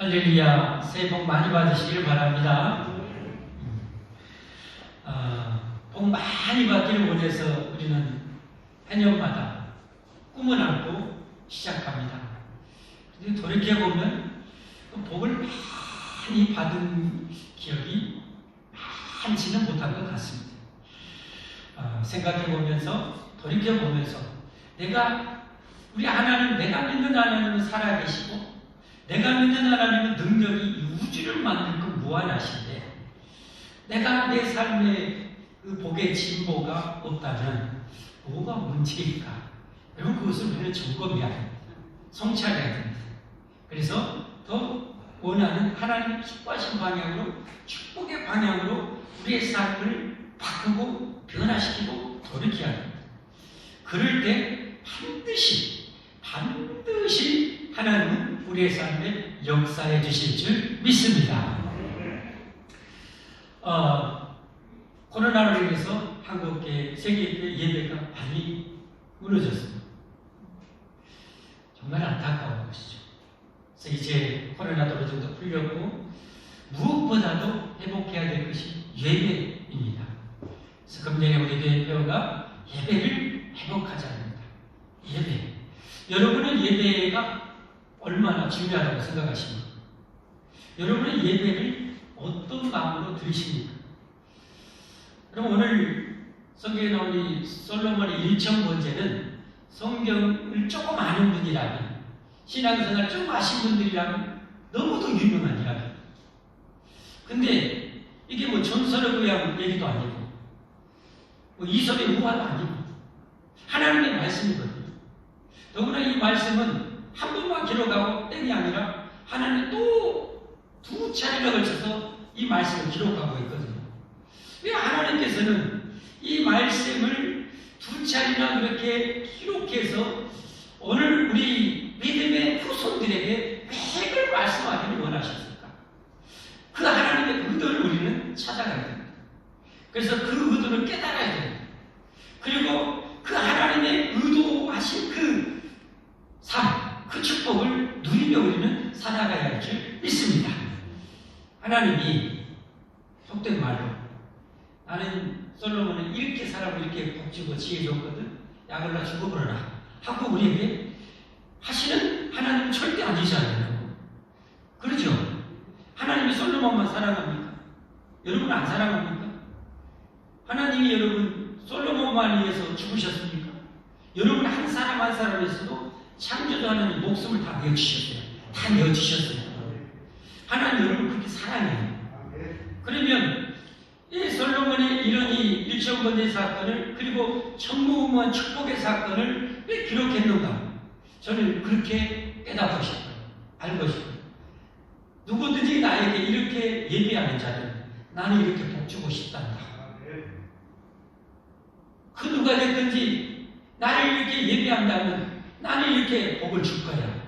할렐루야, 새해 복 많이 받으시길 바랍니다. 복 많이 받기를 원해서 우리는 해년마다 꿈을 안고 시작합니다. 근데 돌이켜보면 복을 많이 받은 기억이 많지는 못한 것 같습니다. 생각해보면서, 돌이켜보면서 우리 하나님, 내가 믿는 하나님은 살아계시고 내가 믿는 하나님은 능력이 우주를 만들 그 무한하신데 내가 내 삶에 그 복의 진보가 없다면 뭐가 문제일까? 그리고 그것을 우리는 점검해야 됩니다. 성찰해야 됩니다. 그래서 더 원하는 하나님의 기뻐하신 방향으로, 축복의 방향으로 우리의 삶을 바꾸고 변화시키고 돌이켜야 됩니다. 그럴 때 반드시 하나님은 우리의 삶에 역사해 주실 줄 믿습니다. 코로나로 인해서 한국계, 세계계 예배가 많이 무너졌습니다. 정말 안타까운 것이죠. 그래서 이제 코로나도 어느 정도 풀렸고 무엇보다도 회복해야 될 것이 예배입니다. 그래서 금년에 우리 대표가 예배를 회복하자 합니다. 예배. 여러분은 예배가 얼마나 중요하다고 생각하십니까? 여러분의 예배를 어떤 마음으로 드리십니까? 그럼 오늘 성경에 나온 이 솔로몬의 일천번제는 성경을 조금 아는 분이라면, 신앙생활 좀 아신 분들이라면 너무도 유명한 이야기. 근데 이게 뭐 전설의 고향 얘기도 아니고 뭐 이솝의 우화도 아니고 하나님의 말씀이거든요. 더구나 이 말씀은 한 번만 기록하고 땡이 아니라 하나님 또 두 차례나 걸쳐서 이 말씀을 기록하고 있거든요. 왜 하나님께서는 이 말씀을 두 차례나 그렇게 기록해서 오늘 우리 믿음의 후손들에게 매일 말씀하기를 원하셨을까? 그 하나님의 의도를 우리는 찾아가야 됩니다. 그래서 그 의도를 깨달아야 됩니다. 그리고 그 하나님의 의도하신 그 삶, 그 축복을 누리며 우리는 살아가야 할 줄 믿습니다. 하나님이 속된 말로 나는 솔로몬은 이렇게 사람을 이렇게 복주고 지혜 줬거든. 약을라 죽어버려라 하고 우리에게 하시는 하나님은 절대 아니잖아요. 그렇죠? 하나님이 솔로몬만 사랑합니까? 여러분 안 사랑합니까? 하나님이 여러분 솔로몬만 위해서 죽으셨습니까? 여러분 한 사람 한 사람에서도 창조주 하나님 목숨을 다 내어주셨어요. 다 내어주셨어요. 하나님 여러분 그렇게 사랑해요. 그러면 이 솔로몬의 이런 이 일천번제 사건을, 그리고 천무무한 축복의 사건을 왜 기록했는가? 저는 그렇게 깨닫고 싶어요. 알고 싶어요. 누구든지 나에게 이렇게 예배하는 자들, 나는 이렇게 복주고 싶단다. 그 누가 됐든지 나를 이렇게 예배한다면 나는 이렇게 복을 줄 거야.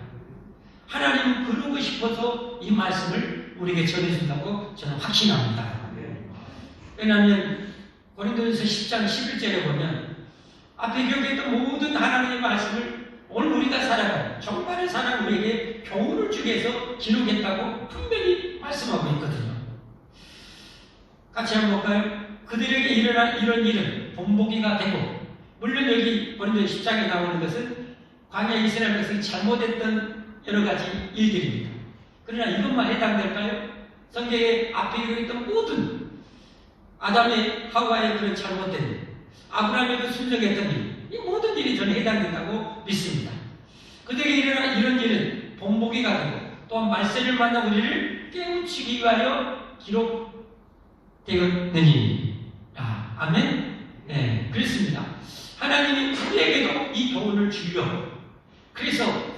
하나님은 그러고 싶어서 이 말씀을 우리에게 전해준다고 저는 확신합니다. 왜냐하면 고린도전서 10장 11절에 보면 앞에 기록했던 모든 하나님의 말씀을 오늘 우리가 살아가는 정말의 사랑 우리에게 교훈을 주기 위해서 기록했다고 분명히 말씀하고 있거든요. 같이 한번 볼까요? 그들에게 일어난 이런 일은 본보기가 되고, 물론 여기 고린도전서 10장에 나오는 것은 광야 이스라엘 백성이 잘못했던 여러 가지 일들입니다. 그러나 이것만 해당될까요? 성경에 앞에 기록했던 모든 아담의 하와의 그런 잘못된 일, 아브라함의 그 순종했던 일, 이 모든 일이 저는 해당된다고 믿습니다. 그들에게 일어난 이런 일은 본보기가 되고 또한 말세를 만나 우리를 깨우치기 위하여 기록되었느니라. 아멘? 네, 그렇습니다. 하나님이 우리에게도 이 교훈을 주려. 그래서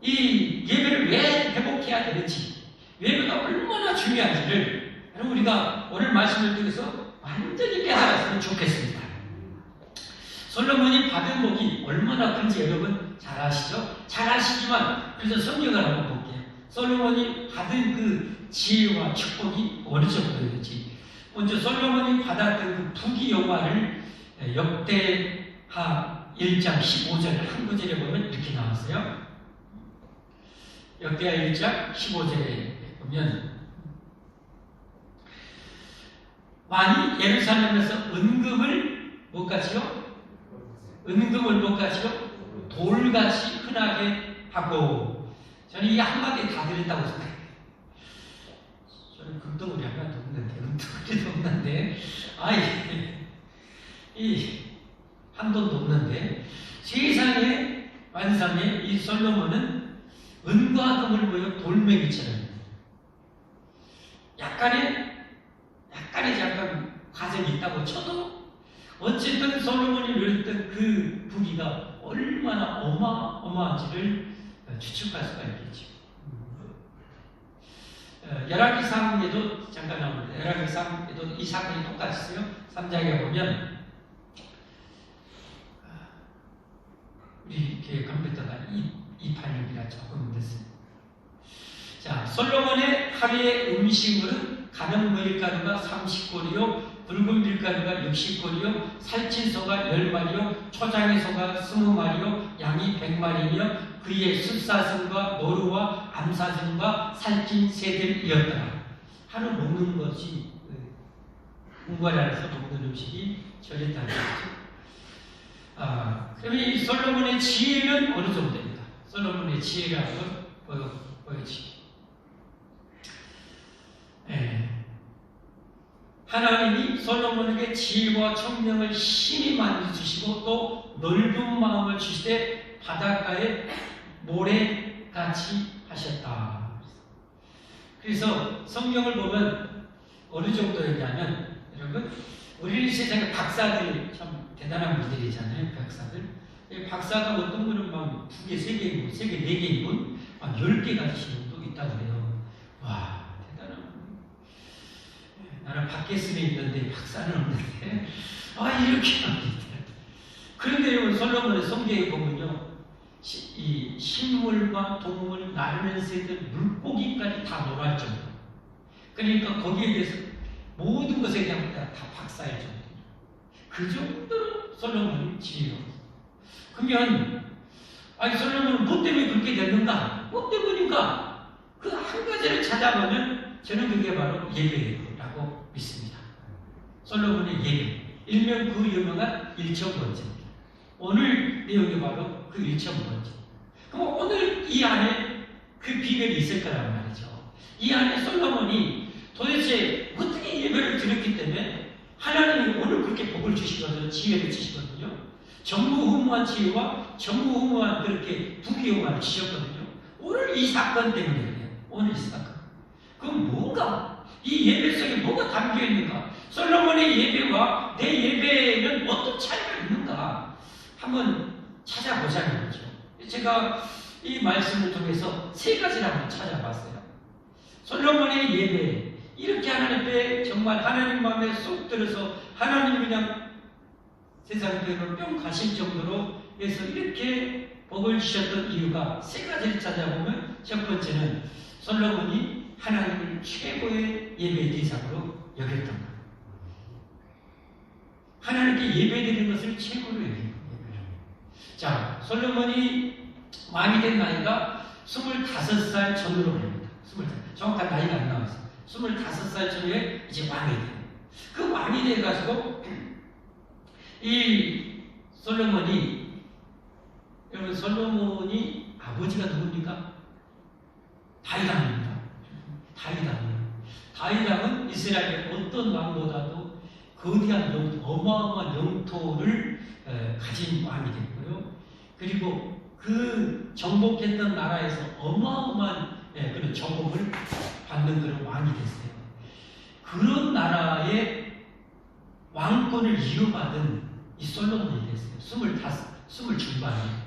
이 예배를 왜 회복해야 되는지, 예배가 얼마나 중요한지를 우리가 오늘 말씀을 통해서 완전히 깨달았으면 좋겠습니다. 솔로몬이 받은 복이 얼마나 큰지 여러분 잘 아시죠? 잘 아시지만 그래서 성경을 한번 볼게요. 솔로몬이 받은 그 지혜와 축복이 어느 정도였는지. 먼저 솔로몬이 받았던 그 부귀 영화를 역대하 1장 15절 한 구절에 보면 이렇게 나왔어요. 역대하 1장 15절에 보면 만일 예루살렘에서 은금을 못 가지요? 은금을 못 가지요? 돌같이 흔하게 하고, 저는 이 한마디에 다 들었다고 생각해요. 저는 금덩어리 하나도 없는데, 은덩어리도 없는데, 이 한돈도 없는데, 세상의 완성에 이 솔로몬은 은과 금을 모여 돌멩이처럼 약간 과정이 있다고 쳐도 어쨌든 솔로몬이 누렸던 그 부귀가 얼마나 어마어마한지를 추측할 수가 있겠죠. 열왕기상에도 잠깐 나옵니다. 열왕기상에도 이 사건이 똑같이 있어요. 3장에 보면 우리 교회 컴퓨터가 286이라 조금 됐어요. 자, 솔로몬의 하루의 음식물은 가는 밀가루가 30고리요, 붉은 밀가루가 60고리요, 살찐 소가 10마리요, 초장의 소가 20마리요, 양이 100마리며 그의 숫사슴과 노루와 암사슴과 살찐 새들이었더라. 하루 먹는 것이 공부를 안해서 먹는 음식이 저랬다는 거죠. 그럼 이 솔로몬의 지혜는 어느 정도입니까? 솔로몬의 지혜라고 보여지기. 하나님이 솔로몬에게 지혜와 총명을 심히 많이 주시고 또 넓은 마음을 주시되 바닷가에 모래같이 하셨다. 그래서 성경을 보면 어느 정도였냐면, 여러분, 우리 세상에 박사들이 참 대단한 분들이잖아요. 박사가 어떤 분은 막 2개, 3개, 4개 분, 막 10개 가지시는 분도 있다고 그래요. 와, 대단한 분. 나는 박계순에 있는데 박사는 없는데, 이렇게 합니다. 그런데 솔로몬의 성경에 보면요, 이 식물과 동물, 나르는 새들, 물고기까지 다 놀할 정도. 그러니까 거기에 대해서 모든 것에 대한 다 박사일 정도. 그 정도로 솔로몬이 지혜로워. 그러면 솔로몬은 뭐 때문에 그렇게 됐는가? 뭐 때문인가? 그 한 가지를 찾아보면 저는 그게 바로 예배라고 믿습니다. 솔로몬의 예배. 일명 그 유명한 1,000번째입니다. 오늘 내용이 바로 그 1,000번째. 그럼 오늘 이 안에 그 비결이 있을 거란 말이죠. 이 안에 솔로몬이 도대체 어떻게 예배를 드렸기 때문에 하나님이 오늘 그렇게 복을 주시거든요. 지혜를 주시거든요. 전무후무한 지혜와 전무후무한 그렇게 부귀영화를 주셨거든요. 오늘 이 사건 때문에 그래요. 오늘 이 사건. 그럼 뭔가? 이 예배 속에 뭐가 담겨 있는가? 솔로몬의 예배와 내 예배는 어떤 차이가 있는가? 한번 찾아보자는 거죠. 제가 이 말씀을 통해서 3가지를 한번 찾아봤어요. 솔로몬의 예배, 이렇게 하나님 앞에 정말 하나님 마음에 쏙 들어서 하나님 그냥 세상 교회로 뿅 가실 정도로 해서 이렇게 복을 주셨던 이유가 3가지를 찾아보면, 첫 번째는 솔로몬이 하나님을 최고의 예배 대상으로 여겼던 것. 하나님께 예배드리는 것을 최고로 여긴 거예요. 자, 솔로몬이 왕이 된 나이가 25살 전후로 됩니다. 25살. 정확한 나이가 안 나왔어요. 25살 전후에 이제 왕이 돼요. 그 왕이 돼가지고 이 솔로몬이, 여러분, 솔로몬이 아버지가 누굽니까? 다윗왕입니다. 다윗왕은 이스라엘의 어떤 왕보다도 거대한 어마어마한 영토를 가진 왕이 됐고요. 그리고 그 정복했던 나라에서 어마어마한 그런 정복을 받는 그런 왕이 됐어요. 그런 나라의 왕권을 이어받은 이 솔로몬이 됐어요. 20 중반에.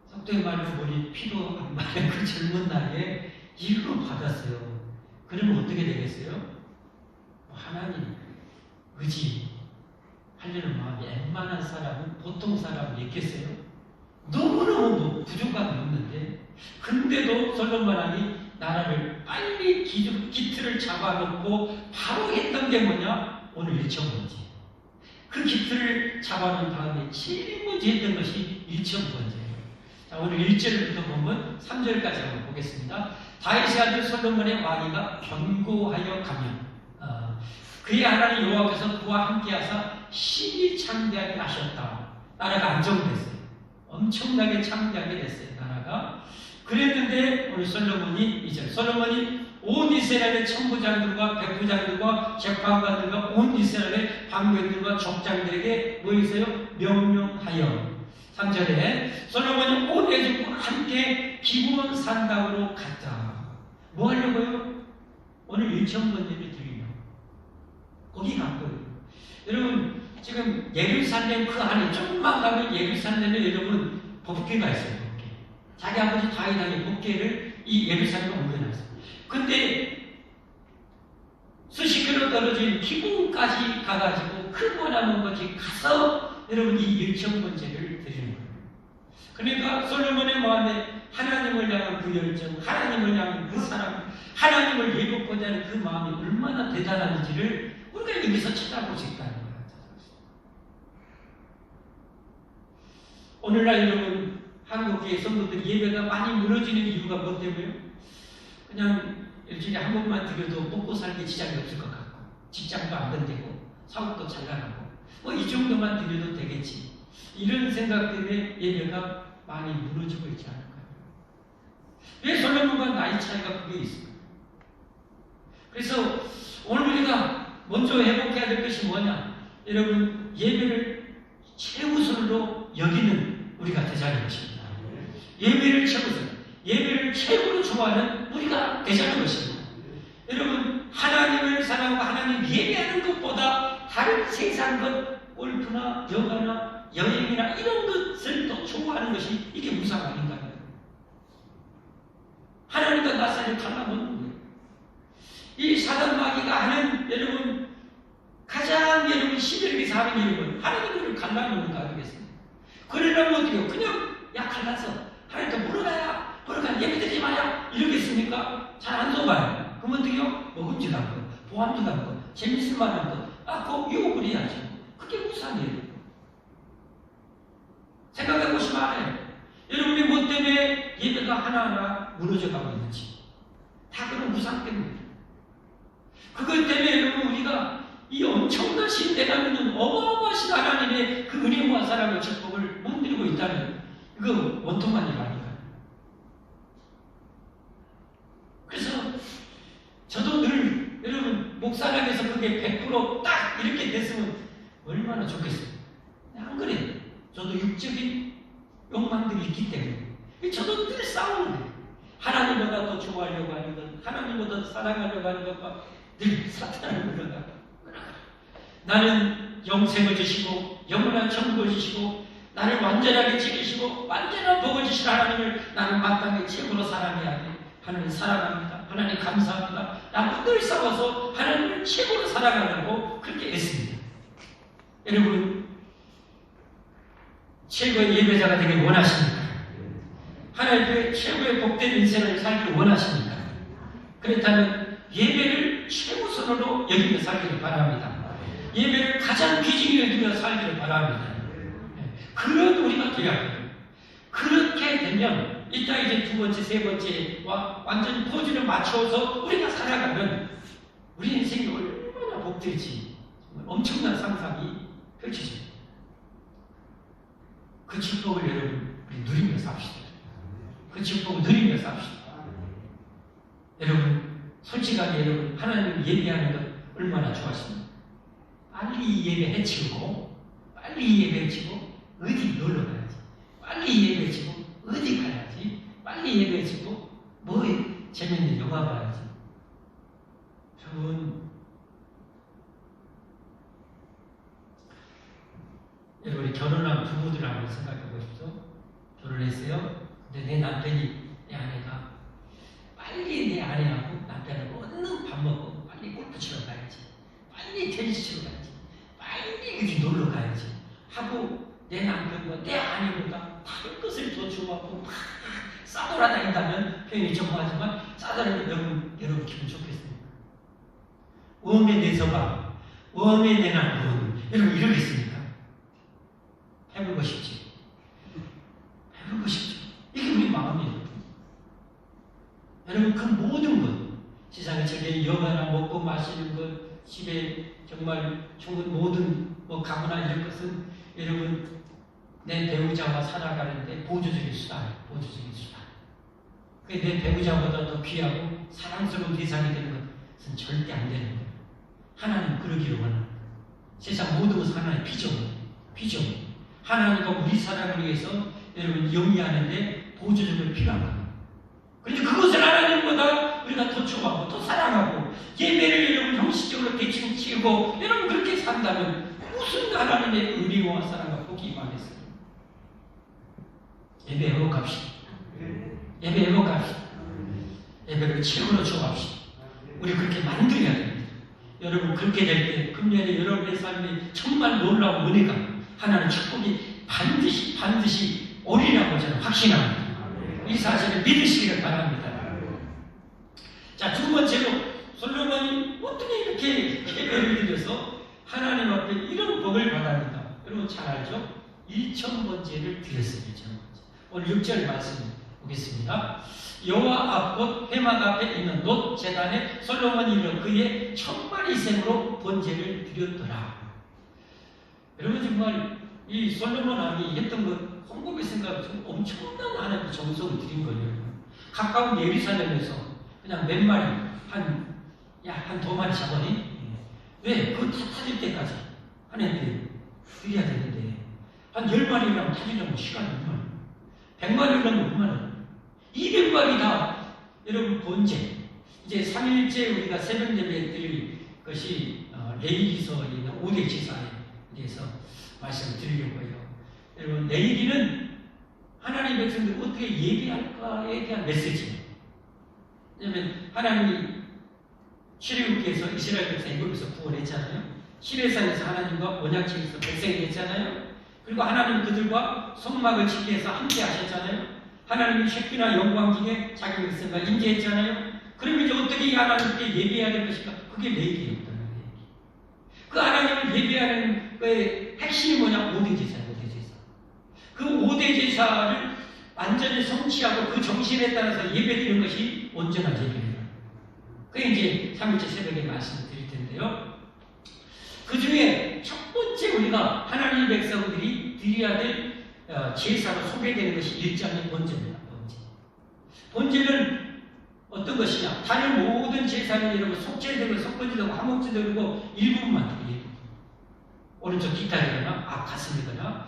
속도의 말로 보니 피도 안 마른 그 젊은 나이에 이걸 받았어요. 그러면 어떻게 되겠어요? 하나님 의지 하려는 마음이 웬만한 사람은, 보통 사람은 있겠어요? 너무너무 부족함이 없는데, 근데도 솔로몬 왕이 나라를 빨리 기틀을 잡아놓고 바로 했던 게 뭐냐? 오늘 1,000번째. 그 기틀을 잡아놓은 다음에 제일 먼저 했던 것이 1,000번째예요. 자, 오늘 1절부터 보면 3절까지 한번 보겠습니다. 다윗의 아들 솔로몬의 왕위가 견고하여 가며 그의 하나님 여호와께서 그와 함께하사 심히 창대하게 하셨다. 나라가 안정됐어요. 엄청나게 창대하게 됐어요. 나라가. 그랬는데 오늘 솔로몬이 이제 솔로몬이 온 이스라엘의 천부장들과 백부장들과 재판관들과 온 이스라엘의 방백들과 족장들에게 뭐 있어요? 명령하여 3절에 솔로몬이 온 애국과 함께 기브온 산당으로 갔다. 뭐 하려고요? 오늘 1,000번째를 드리려. 거기 간 거예요. 여러분 지금 예루살렘 그 안에 조금만 가면 예루살렘에 여러분 법궤가 있어요. 법궤. 자기 아버지 다윗이 법궤를 이 예루살렘에 옮겨놨어요. 근데 수십 킬로 떨어진 기브온까지 가가지고 큰 원하는 것이 가서 여러분 이 1,000번째를 드리는 거예요. 그러니까 솔로몬의 마음에 하나님을 향한 그 열정, 하나님을 향한 그 사랑, 하나님을 예복하자 하는 그 마음이 얼마나 대단한지를 우리가 여기서 찾아볼 수 있다는 거예요. 오늘날 여러분 한국교회 성도들 예배가 많이 무너지는 이유가 뭐 때문에요? 그냥 일주일에 한 번만 드려도 먹고 살기 지장이 없을 것 같고 직장도 안건되고 사업도 잘 나가고 뭐 이 정도만 드려도 되겠지 이런 생각 때문에 예배가 많이 무너지고 있지 않을까요? 왜 솔로몬과 나이 차이가 그게 있습니까? 그래서 오늘 우리가 먼저 회복해야 될 것이 뭐냐? 여러분 예배를 최우선으로 여기는 우리가 되자는 것입니다. 예배를 최우선, 예배를 최고로 좋아하는 우리가 되자는 것입니다. 여러분 하나님을 사랑하고 하나님 예배하는 것보다 다른 세상 것, 골프나 여가나 여행이나 이런 것을 더 좋아하는 것이 이게 무상 아닌가요? 하나님과 나 사이를 갈라놓는 거예요. 이 사단 마귀가 하는 여러분 가장 여러분 시들에서 하는 일은 하나님을 갈라놓는 거 아니겠습니까? 그러려면 어떻게 해요? 그냥 야 갈라서 하나님께 물어가야 예배드리지 마야 이러겠습니까? 잘 안 속아요. 그러면 어떻게 해요? 먹음직한 거, 보암직한 거, 재밌을 만한 거 그거 유혹을 해야죠. 그게 무상이에요. 생각해 보시면 알아요. 여러분이 뭐 때문에 예배가 하나하나 무너져 가고 있는지 다 그런 무상 때문입니다. 그것 때문에 여러분 우리가 이 엄청나신 내가 믿는 어마어마하신 하나님의 그 은혜와 사랑과 축복을 못 누리고 있다는 이거 원통한 일 아닌가요? 그래서 저도 늘 여러분 목사님에서 그게 100% 딱 이렇게 됐으면 얼마나 좋겠어요. 안 그래요. 저도 육적인 욕망들이 있기 때문에 저도 늘 싸우는데 하나님보다 더 좋아하려고 하는 것, 하나님보다 더 사랑하려고 하는 것과 늘 사탄을 물러가고 나는 영생을 주시고 영원한 천국을 주시고 나를 완전하게 지키시고 완전한 복을 주신 하나님을 나는 마땅히 최고로 사랑해야 돼. 하나님 사랑합니다. 하나님 감사합니다. 나는 늘 싸워서 하나님을 최고로 사랑하려고 그렇게 애씁니다. 여러분 최고의 예배자가 되길 원하십니까? 하나님의 최고의 복된 인생을 살기를 원하십니까? 그렇다면 예배를 최우선으로 여기며 살기를 바랍니다. 예배를 가장 귀중히 여기며 살기를 바랍니다. 그런 우리가 되어야 돼요. 그렇게 되면 이따 이제 두 번째, 세 번째와 완전히 포즈를 맞춰서 우리가 살아가면 우리 인생이 얼마나 복될지 엄청난 상상이 펼쳐집니다. 그 축복을 여러분 우리 누리며 삽시다. 그 축복을 누리며 삽시다. 여러분 솔직하게 여러분 하나님을 예배하는 것 얼마나 좋아하십니까? 빨리 예배 해치우고 빨리 예배 해치고 어디 놀러 가야지. 빨리 예배 해치고 어디 가야지. 빨리 예배 해치고 뭐 재밌는 영화 봐야지. 여러분이 결혼한 부부들 한번 생각해 보십시오. 결혼했어요. 근데 내 남편이 내 아내가 빨리 내 아내하고 남편하고 얼른 밥 먹고 빨리 골프 치러 가야지. 빨리 테니스 치러 가야지. 빨리 어디 놀러 가야지. 하고 내 남편과 내 아내보다 다른 것을 더 좋아하고 막 싸돌아다닌다면 표현이 좀 하지만 싸돌아다니면 여러분 기분 좋겠습니다. 웜에 내 서방, 웜에 내 남편 여러분 이러겠습니까? 해보고 싶지. 해보고 싶죠. 우리 마음이에요. 여러분, 그 모든 것, 세상에 저게 여가나 먹고 마시는 것, 집에 정말 좋은 모든 가구나 이런 것은 여러분 내 배우자와 살아가는데 보조적인 수단이에요. 보조적인 수단. 내 배우자보다 더 귀하고 사랑스러운 대상이 되는 것은 절대 안 되는 거예요. 하나님 그러기를 원합니다. 세상 모든 것은 하나님의 비전. 하나님과 우리 사랑을 위해서 여러분 영위하는데 보조적으로 필요한 거예요. 그런데 그것을 하나님보다 우리가 더 좋아하고 더 사랑하고 예배를 여러분 형식적으로 대충 치우고 여러분 그렇게 산다면 무슨 하나님의 은혜와 사랑과 복이 임하겠어요. 예배 회복합시다. 예배 회복합시다. 예배를 최고로 좋아합시다. 우리 그렇게 만들어야 됩니다. 여러분 그렇게 될 때 금년에 여러분의 삶이 정말 놀라운 은혜가 하나님 축복이 반드시 오리라고 저는 확신합니다. 이 사실을 믿으시기를 바랍니다. 자, 두 번째로 솔로몬이 어떻게 이렇게 예배를 드려서 하나님 앞에 이런 복을 받았는가? 여러분 잘 알죠? 1,000번째를 드렸습니다. 오늘 6절 말씀 보겠습니다. 여호와 앞 회막 앞에 있는 놋 제단에 솔로몬이 이르러 그의 1000마리 셈으로 번제를 드렸더라. 여러분 정말 이 솔로몬 왕이 했던 것 홍보의 생각 좀 엄청난 하나님의 정성을 드린 거예요. 가까운 예루살렘에서 그냥 몇 마리 한 2마리 잡아니 왜? 그거 다 타질 때까지 하나님께 드려야 되는데 한 10마리라면 타주려면 시간이 얼마나 100마리라면 얼마나 200마리 다 여러분 번제 이제 3일째 우리가 새벽 예배 드릴 것이 레위기서에 있는 5대 제사에 대해서 말씀을 드리려고 해요. 여러분 레위기는 하나님의 백성들이 어떻게 예배할까에 대한 메시지예요. 왜냐하면 하나님이 출애굽기에서 이스라엘 백성 애굽에서 구원했잖아요. 시내산에서 하나님과 언약궤에서 백성이 됐잖아요. 그리고 하나님 그들과 성막을 짓게 해서 함께 하셨잖아요. 하나님이 셰피나 영광 중에 자기 백성과 임재했잖아요. 그러면 이제 어떻게 하나님께 예배해야 될 것인가? 그게 레위기였던 거예요. 그 하나님을 예배하는 거의 핵심이 뭐냐? 5대 제사예요. 5대 제사. 그 5대 제사를 완전히 성취하고 그 정신에 따라서 예배드리는 것이 온전한 예배예요. 그게 이제 3일째 새벽에 말씀을 드릴 텐데요. 그 중에 첫 번째 우리가 하나님의 백성들이 드려야 될 제사로 소개되는 것이 1장의 번제입니다. 번제는 어떤 것이냐? 다른 모든 제사는 여러분 속죄되고 속건제되고 화목제되고 일부분만 드려요. 오른쪽 깃다리거나 가슴이거나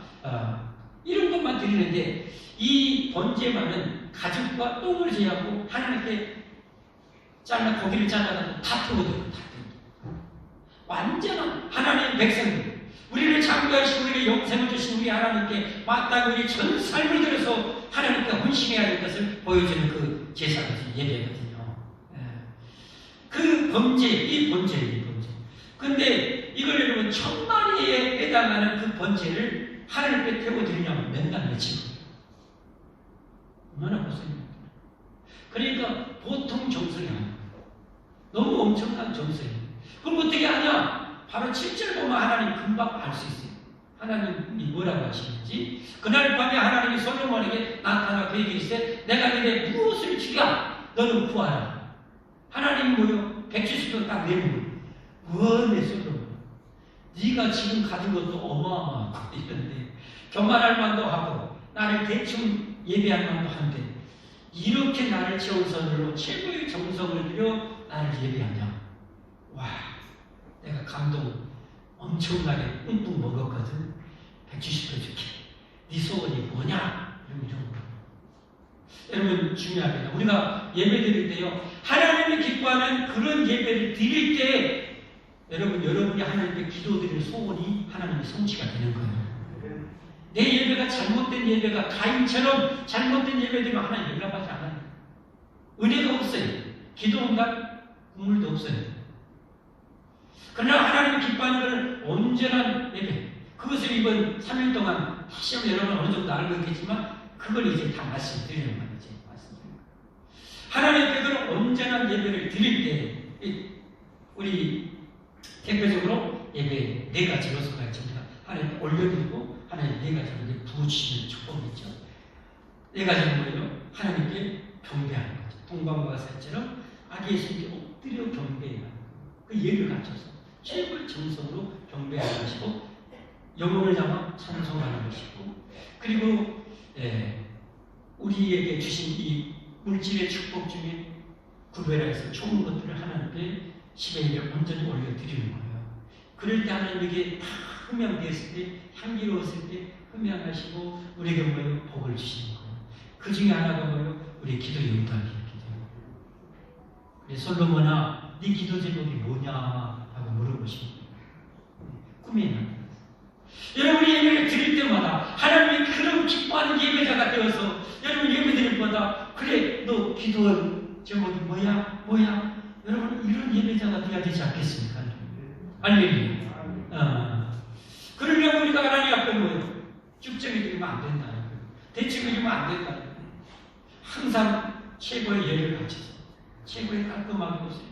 이런 것만 드리는데 이 번제만은 가죽과 똥을 제하고 하나님께 고기를 잘라서 다 태워드려요. 완전한 하나님의 백성들, 우리를 창조하시고 우리에게 영생을 주신 우리 하나님께 마땅히 우리 전 삶을 들여서 하나님께 헌신해야 될 것을 보여주는 그 제사가 예배거든요. 그 이 번제예요. 근데 이걸 여러분 1000마리에 해당하는 그 번제를 하나님께 태워드리냐면 맨날 며칠 얼마나 고생입니까? 그러니까 보통 정성이 아니에요. 너무 엄청난 정성이에요. 그럼 어떻게 하냐? 바로 7절 보면 하나님 금방 알 수 있어요. 하나님이 뭐라고 하시는지. 그날 밤에 하나님이 솔로몬에게 나타나 그에게 이르시되 내가 너에게 무엇을 주랴 너는 구하라. 하나님이 뭐요? 170도 딱 내부를 무언의 솔로몬 네가 지금 가진 것도 어마어마하고 이런데 교만할 만도 하고 나를 대충 예배할 만도 한데 이렇게 나를 최우선으로 최고의 정성을 들여 나를 예배하냐. 와, 내가 감동 엄청나게 뿜뿜 먹었거든. 170도 줄게. 네 소원이 뭐냐? 이런 거. 여러분 중요합니다. 우리가 예배 드릴 때요. 하나님이 기뻐하는 그런 예배를 드릴 때 여러분이 하나님께 기도드리는 소원이 하나님의 성취가 되는 거예요. 내 예배가 잘못된 예배가 가인처럼 잘못된 예배드리면 하나님 연락하지 않아요. 은혜가 없어요. 기도 응답 국물도 없어요. 그러나 하나님이 기뻐하는 것은 온전한 예배. 그것을 이번 3일 동안 다시 한번 여러분 어느 정도 알고 있겠지만 그걸 이제 다 말씀드리는 거예요. 하나님께서는 온전한 예배를 드릴 때 우리 대표적으로 예배 4가지 요소가 있죠. 하나님 올려드리고 하나님 4가지로 부어주시는 축복이 있죠. 4가지는 뭐예요? 하나님께 경배하는 거죠. 동방과 셋처럼 아기 예수님께 엎드려 경배해요. 그 예를 갖춰서 최고의 정성으로 경배하는 것이고 영혼을 담아 찬송하는 것이고 그리고 우리에게 주신 이 물질의 축복 중에 구별해서 좋은 것들을 하나님께 10의 1을 온전히 올려드리는 거예요. 그럴 때 하나님에게 다 흠양되었을 때 향기로웠을 때 흠양하시고 우리에게 뭐예요? 복을 주시는 거예요. 그 중에 하나가 뭐예요? 우리 기도 응답이었기 때문에. 그래서 솔로몬아 네 기도 제목이 뭐냐 하고 물어보십니다. 꿈이 나. 여러분이 예배를 드릴 때마다 하나님이 그런 기뻐하는 예배자가 되어서 여러분 예배 드릴 때마다 그래 너 기도 제목이 뭐야? 여러분 이런 예배자가 되어야 되지 않겠습니까? 할렐루야. 그러려면 우리가 하나님 앞에 뭐예요? 쭉정이 되면 안 된다. 대충 이러면 안 된다. 항상 최고의 예를 갖춰서 최고의 깔끔한 곳에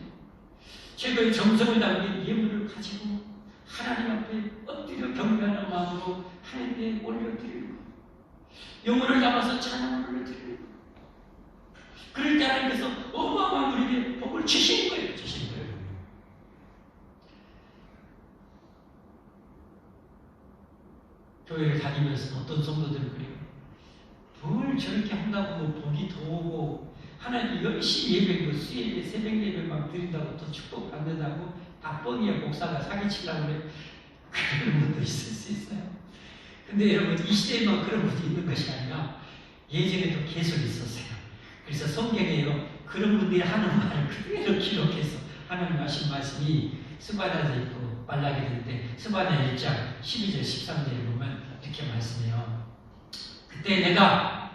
최고의 정성을 담긴 예물을 가지고 하나님 앞에 엎드려 경배하는 마음으로 하나님께 올려드리는 것. 영혼을 담아서 찬양을 올려드리는 것. 그럴 때 하나님께서 어마어마한 우리에게 복을 주시는 거예요. 교회를 다니면서 어떤 성도들은 그래요. 뭘 저렇게 한다고 뭐 복이 더 오고 하나님 열심히 예배고 수예배 새벽 예배 막 드린다고 더 축복 받는다고 다 뻥이야. 목사가 사기치려고 그래. 그런 분도 있을 수 있어요. 근데 여러분 이 시대에만 그런 분이 있는 것이 아니라 예전에도 계속 있었어요. 그래서 성경에요 그런 분들이 하는 말을 그대로 기록해서 하나님 하신 말씀이 스바냐에 있고 말라기 되는데 스바냐 1장 12절 13절에 보면 이렇게 말씀해요. 그때 내가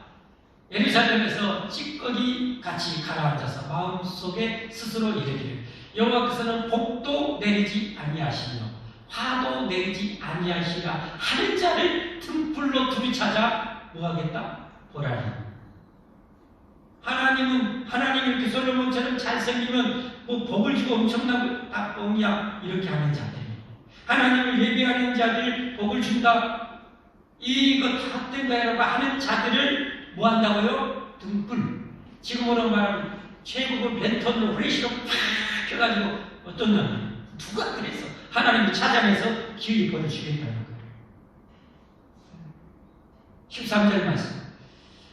예루살렘에서 찌꺼기 같이 가라앉아서 마음속에 스스로 이르기를 여호와께서는 복도 내리지 아니하시며 화도 내리지 아니하시라 하는 자를 등불로 둘이 찾아 뭐하겠다? 보라니. 하나님은 이렇게 솔로몬처럼 잘생기면 뭐 복을 주고 엄청난 다 뻥이야 이렇게 하는 자들. 하나님을 예배하는 자들 복을 준다. 이거 다 된 거야 라고 하는 자들을 뭐 한다고요? 등불. 지금으로 말하면 최고급 랜턴으로 후레쉬로 팍 켜가지고 어떤 놈이 누가 그랬어? 하나님을 찾아내서 기회를 벌어주겠다는 거예요. 13절 말씀.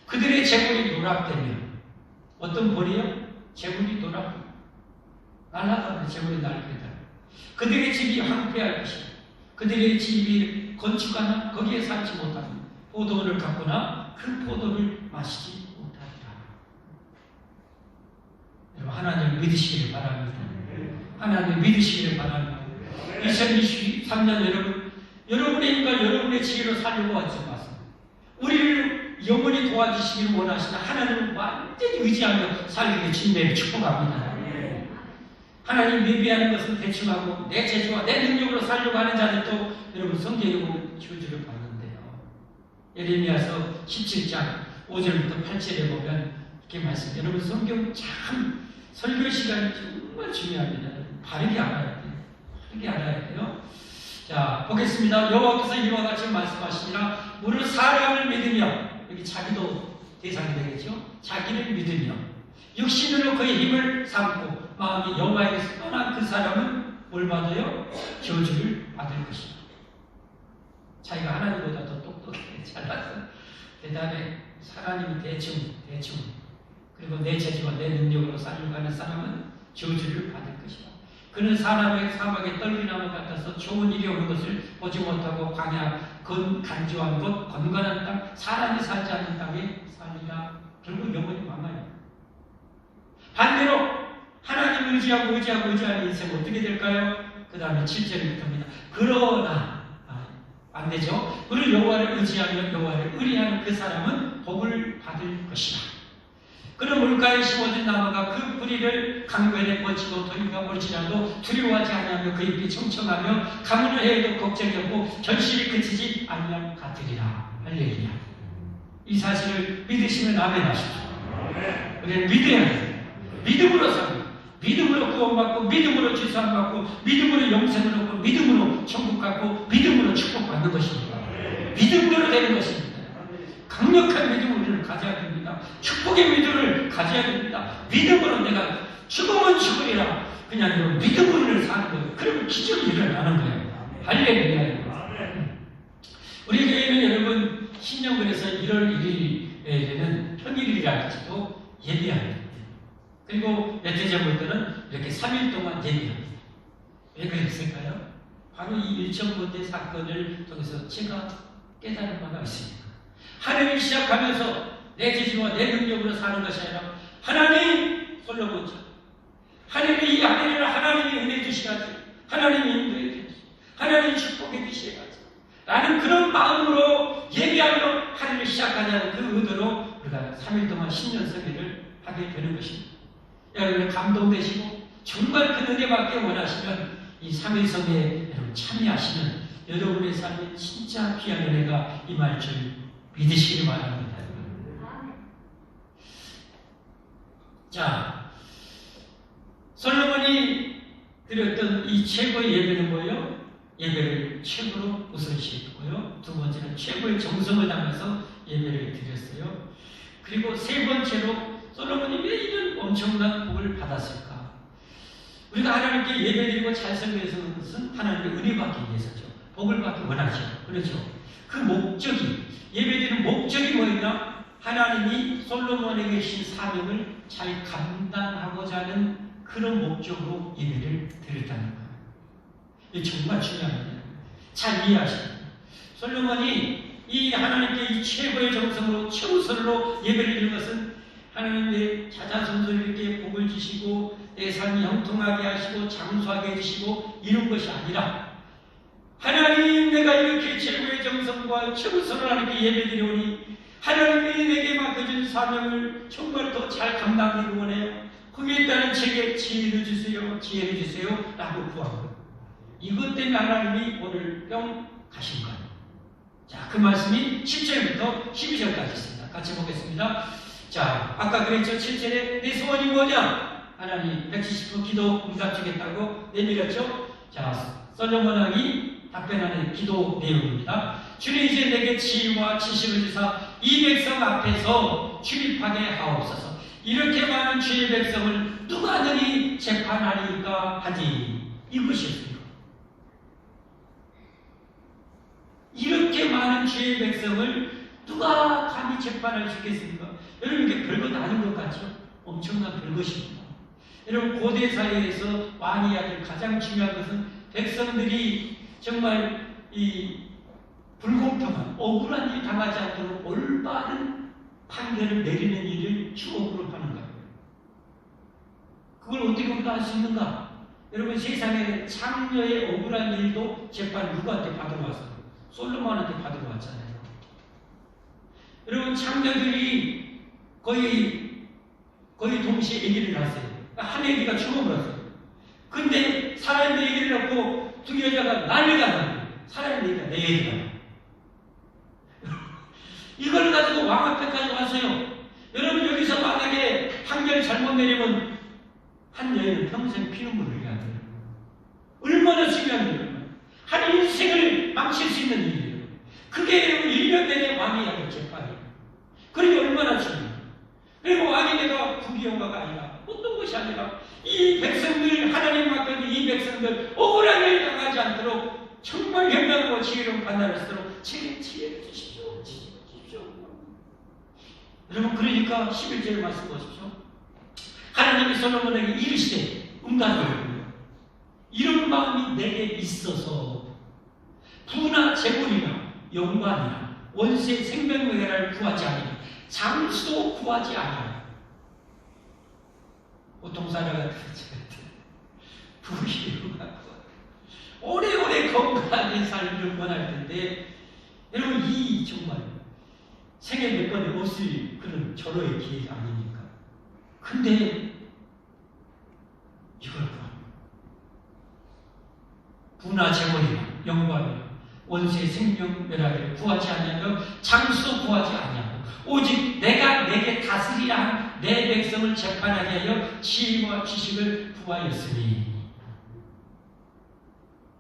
그들의 재물이 노랗다면 어떤 벌이요? 재물이 노랗고 날아가면 재물이 날아가다. 그들의 집이 황폐할 것이다. 그들의 집이 건축하나 거기에 살지 못하고 포도원을 갖거나 그 포도를 마시지 못하리라. 여러분 하나님 믿으시기를 바랍니다. 하나님 믿으시기를 바랍니다. 2023년 여러분의 힘과 여러분의 지혜로 살려고 하지 마세요. 우리를 영원히 도와주시기를 원하시나 하나님을 완전히 의지하며 살기를 주님의 축복합니다. 하나님 예배하는 것은 대충하고 내 재주와 내 능력으로 살려고 하는 자들도 여러분 성경에 보면 저주를 받는데요. 예레미야서 17장 5절부터 8절에 보면 이렇게 말씀. 여러분 성경 참 설교 시간이 정말 중요합니다. 바르게 알아야 돼요. 바르게 알아야 돼요. 자 보겠습니다. 여호와께서 이와 같이 말씀하시니라. 무릇 사람을 믿으며 여기 자기도 대상이 되겠죠. 자기를 믿으며 육신으로 그의 힘을 삼고 마음이 여호와에게서 떠난 그 사람은 뭘 받아요? 저주를 받을 것이다. 자기가 하나님보다 더 똑똑해 잘났어. 대단해. 하나님이 대충 그리고 내 재주와 내 능력으로 살려고 하는 사람은 저주를 받을 것이다. 그는 사람의 사막에 떨기나무 같아서 좋은 일이 오는 것을 보지 못하고 간주한 곳 건건한 땅 사람이 살지 않는 땅에 살리라. 결국 영원히 망하요. 반대로 하나님 의지하는 인생 어떻게 될까요? 그 다음에 7절부터입니다. 그러나 안 되죠. 그를 여호와를 의지하며 여호와를 의뢰하는 그 사람은 복을 받을 것이다. 그는 물가에 심어진 나무가 그 뿌리를 강변에 뻗치고 더위가 올지라도 두려워하지 아니하며 그 잎이 청청하며 가물을 해도 걱정이 없고 결실이 그치지 아니함 같으리라. 할렐루야. 이 사실을 믿으시면 아멘 하십시오. 우리는 믿어야 해요. 믿음으로 살고 믿음으로 구원받고 믿음으로 지상받고 믿음으로 영생을 얻고 믿음으로 천국 갖고 믿음으로 축복받는 것입니다. 믿음으로 되는 것입니다. 강력한 믿음을 우리는 가져야 됩니다. 축복의 믿음을 가져야 됩니다. 믿음으로 내가 죽으면 죽으리라. 그냥 믿음으로 사는 거예요. 그러면 기적이 일어나는 거예요. 할렐루야. 우리 교회는 여러분 신년근에서 1월 1일에는 평일이랄지도 예배합니다. 그리고 며칠 전부터는 이렇게 3일 동안 예배합니다. 왜 그랬을까요? 바로 이 일천번대 사건을 통해서 제가 깨달은 바가 있습니다. 하나님이 시작하면서 내 재주와 내 능력으로 사는 것이 아니라 하나님 솔로몬처럼 하나님이 이 아내를 하나님이 은혜 주시가지 하나님이 인도해 주시고 하나님이 축복해 주시가지 라는 그런 마음으로 예배하며 하루를 시작하자는 그 의도로 우리가 3일 동안 신년성회를 하게 되는 것입니다. 여러분 감동되시고 정말 그 은혜 받기 원하시면 이 3일 성회에 여러분 참여하시면 여러분의 삶에 진짜 귀한 은혜가 임할 줄 믿으시기 바랍니다. 자, 솔로몬이 드렸던 이 최고의 예배는 뭐예요? 예배를 최고로 우선시했고요. 두 번째는 최고의 정성을 담아서 예배를 드렸어요. 그리고 세 번째로 솔로몬이 왜 이런 엄청난 복을 받았을까? 우리가 하나님께 예배드리고 잘 섬기는 것은 하나님의 은혜 받기 위해서죠. 복을 받기 원하죠. 그렇죠? 그 목적이, 예배드리는 목적이 뭐였나? 하나님이 솔로몬에게 주신 사명을 잘 감당하고자 하는 그런 목적으로 예배를 드렸다는 거예요. 이게 정말 중요한 거예요. 잘 이해하십니다. 솔로몬이 이 하나님께 이 최고의 정성으로 최우선으로 예배를 드리는 것은 하나님 내 자자손손에게 복을 주시고 내 삶이 형통하게 하시고 장수하게 해주시고 이런 것이 아니라 하나님 내가 이렇게 최고의 정성과 최우선을 하나님께 예배드리오니 하나님이 내게 맡겨준 사명을 정말 더 잘 감당하기를 원해요. 거기에 따른 제게 지혜를 주세요. 지혜를 주세요. 라고 구한 거예요. 이것 때문에 하나님이 오늘 뿅 가신 거예요. 자, 그 말씀이 10절부터 12절까지 있습니다. 같이 보겠습니다. 자, 아까 그랬죠. 7절에 내 소원이 뭐냐? 하나님 170% 기도 응답주겠다고 내밀었죠. 자, 솔로몬 왕이 답변하는 기도 내용입니다. 주님 이제 내게 지혜와 지식을 주사 이 백성 앞에서 출입하게 하옵소서. 이렇게 많은 주의 백성을 누가 능히 재판하리까 하니 이것이었습니다. 이렇게 많은 주의 백성을 누가 감히 재판할 수 있겠습니까? 여러분 이게 별것 아닌 것 같죠? 엄청난 별것입니다. 여러분 고대 사회에서 왕이 해야 될 가장 중요한 것은 백성들이 정말 이 불공평한 억울한 일 당하지 않도록 올바른 판결을 내리는 일을 주업으로 하는 거예요. 그걸 어떻게 우리가 할 수 있는가? 여러분 세상에 창녀의 억울한 일도 재판 누구한테 받으러 왔어요? 솔로몬한테 받으러 왔잖아요. 여러분 창녀들이 거의 동시에 아기를 낳았어요. 한 아기가 죽어버렸어요. 근데 살아있는 아기를 낳고 두 여자가 난리가 나요. 살아있는 아기가 네 아기가 나요. 이걸 가지고 왕 앞에까지 왔어요. 여러분 여기서 만약에 판결을 잘못 내리면 한 여인은 평생 피눈물을 흘려야 돼요. 얼마나 중요한 일이에요. 한 인생을 망칠 수 있는 일이에요. 그게 여러분 1년 내내 왕이 하는 재판이에요. 그러니 얼마나 중요해요. 그리고 왕이 내가 부귀영화가 아니라 어떤 것이 아니라 이 백성들 하나님 앞에 이 백성들 억울한 일 당하지 않도록 정말 현명하고 지혜로운 판단을 쓰도록 제게 지혜를 주십시오. 여러분 그러니까 11절을 말씀 보십시오. 하나님이 솔로몬에게 이르시되 응답을 이런 마음이 내게 있어서 부나 재물이나 영광이나 원수의 생명명예를 구하지 아니하며 장수도 구하지 아니하며 보통 사람은 부귀영화고 오래오래 건강하게 살기를 원할 텐데 여러분 이 정말 생애 몇 번에 없을 그런 절호의 기회가 아닙니까? 근데 이걸 구합니다. 부나 재물이나 영광이나 원수의 생명멸하기를 구하지 아니하며 장수도 구하지 아니하고 오직 내가 내게 다스리라 한 내 백성을 재판하게 하여 지혜와 지식을 구하였으니.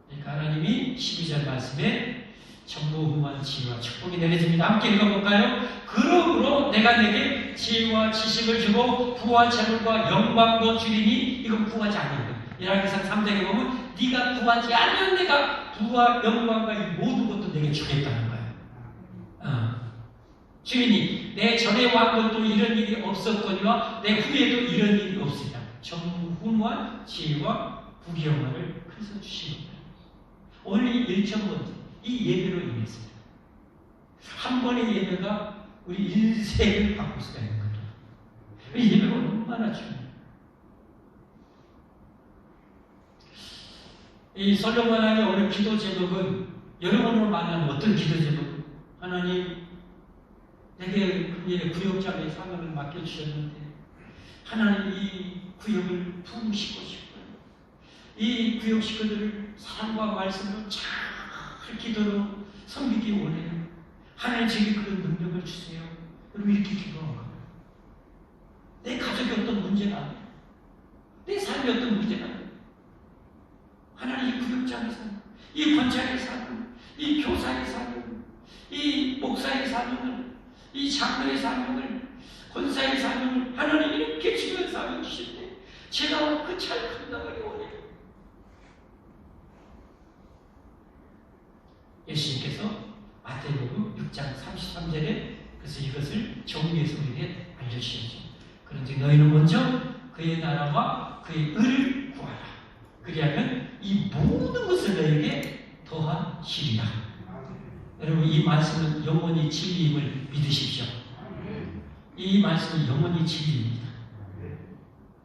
그러니까 하나님이 12절 말씀에 전무후무한 지혜와 축복이 내려집니다. 함께 읽어볼까요? 그러므로 내가 내게 지혜와 지식을 주고 부와 재물과 영광도 주리니. 이건 구하지 않는 거예요. 열왕기상 3장에 보면 네가 구하지 않는 내가 부와 영광과 이 모든 것도 내게 주겠다는 거예요. 주인이 내 전에 왕들도 이런 일이 없었거니와 내 후에도 이런 일이 없으리라. 전무후무한 지혜와 부귀영화를 그래서 주신 겁니다. 오늘 이 1.5, 이 예배로 인했습니다. 한 번의 예배가 우리 인생을 바꿀 수가 있는 거죠. 이 예배가 얼마나 중요해요. 이 솔로몬 왕의 오늘 기도 제목은 여러분으로 말하는 어떤 기도 제목? 하나님, 내게 금년에 구역장의 사명을 맡겨주셨는데 하나님 이 구역을 부으시고 싶어요. 이 구역 식구들을 사랑과 말씀으로 잘 기도로 섬기기 원해요. 하나님 제게 그런 능력을 주세요. 여러분 이렇게 기도하는 거예요. 내 가족이 어떤 문제가 아니에요. 내 삶이 어떤 문제가 아니에요. 하나님 이 구역장의 사명, 이 권장의 사명, 이 교사의 사명, 이 목사의 사명을, 이 장로의 사명을, 권사의 사명을 하나님 이렇게 중요한 사명 주실 때 제가 그 잘 감당하기 원해요. 예수님께서 마태복음 6장 33절에 그래서 이것을 정리해서 우리에게 알려주셨죠. 그런데 너희는 먼저 그의 나라와 그의 의를 구하라. 그리하면 이 모든 것을 너희에게 더하시리라. 여러분 이 말씀은 영원히 진리임을 믿으십시오. 이 말씀은 영원히 진리입니다.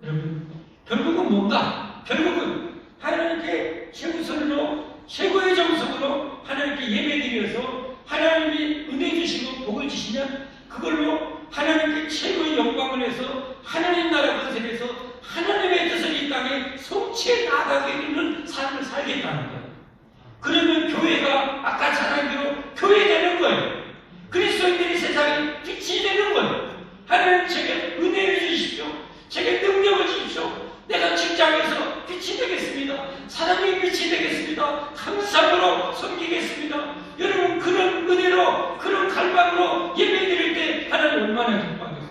여러분 결국은 뭔가? 결국은 하나님께 최우선으로 최고의 정성으로 하나님께 예배드려서 하나님이 은혜 주시고 복을 주시면 그걸로 하나님께 최고의 영광을 해서 하나님 나라 건설해서 하나님의 뜻을 이 땅에 성취해 나가게 되는 삶을 살겠다는 거예요. 그러면 교회가 아까 자랑대로 교회 되는 거예요. 그리스도인들이 세상에 빛이 되는 거예요. 하나님 제게 은혜를 주십시오. 제게 능력을 주십시오. 내가 직장에서 빛이 되겠습니다. 사람의 빛이 되겠습니다. 감사함으로 섬기겠습니다. 여러분 그런 은혜로 그런 갈망으로 예배드릴 때 하나님 얼마나 기뻐하겠어요.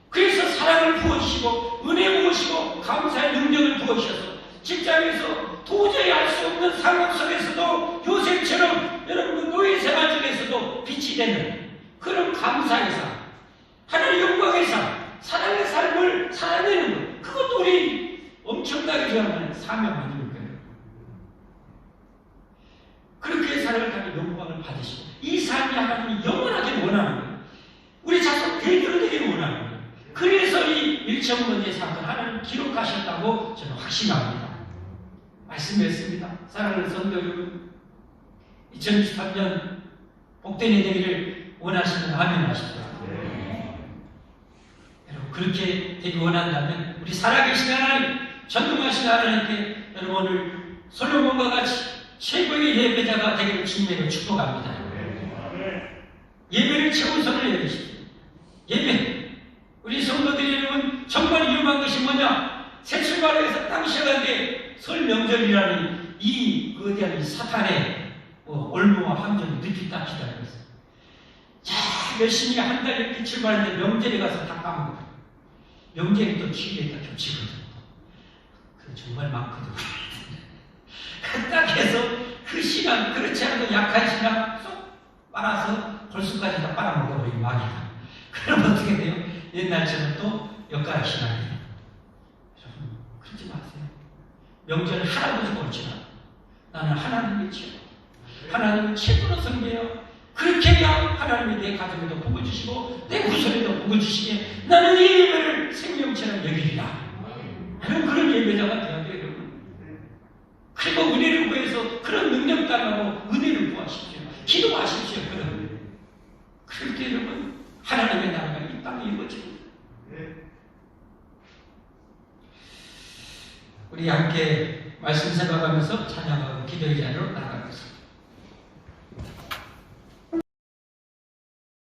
그래서 사랑을 부어주시고 은혜 부으시고 감사의 능력을 부어주셔서 직장에서 도저히 알 수 없는 상황 속에서도 요셉처럼 여러분 노예 생활 중에서도 빛이 되는 그런 감사의 삶, 하나님 영광의 삶, 사랑의 삶을 살아내는 것, 그것도 우리 엄청나게 좋아하는 사명 아닙니까? 그렇게 사랑을 타고 영광을 받으시고 이 삶이 하나님이 영원하게 원하는 거예요. 우리 자손 대대로 되기를 원하는 거예요. 그래서 이 1.5번째 사건 하나님 기록하셨다고 저는 확신합니다. 말씀했습니다. 사랑하는 성도 여러분, 2023년 복된 해 되기를 원하시면 아멘 하십시오. 여러분 그렇게 되기 원한다면 우리 살아계신 하나님, 전능하신 하나님께 여러분 오늘 솔로몬과 같이 최고의 예배자가 되기를 주님으로 축복합니다. 예배를 최우선을 여기십시오. 예배. 우리 성도들이 여러분 정말 위험한 것이 뭐냐? 새 출발해서 땅 시작한데 설 명절이라는 이 거대한 사탄의 올무와 함정이 늦게 딱 기다리고 있어요. 자, 열심히 한 달 이렇게 출발했는데 명절에 가서 다 까먹어요. 명절이 또 취일에 딱 겹치거든요. 그 정말 많거든요. 딱 해서 그 시간, 그렇지 않아도 약한 시간 쏙 빨아서 골수까지 다 빨아먹어버리고 마귀가. 그럼 어떻게 돼요? 옛날처럼 또 엿가락 신앙이 돼요. 여러분, 그러지 마세요. 명절 할아버지 옳지나 나는 하나님의 최고, 하나님을 최고로 섬겨요. 그렇게 해야 하나님이 내 가정에도 복을 주시고 내 후손에도 복을 주시게 나는 이 예배를 생명처럼 여기리라. 나는 그런 예배자가 되어야 돼요, 여러분. 그리고 은혜를 구해서 그런 능력 달라고 은혜를 구하십시오. 기도하십시오, 여러분. 그럴 때 여러분 하나님의 나라가 이 땅에 이루어집니다. 우리 함께 말씀 생각하면서 찬양하고 기도의 자리로 나아가겠습니다.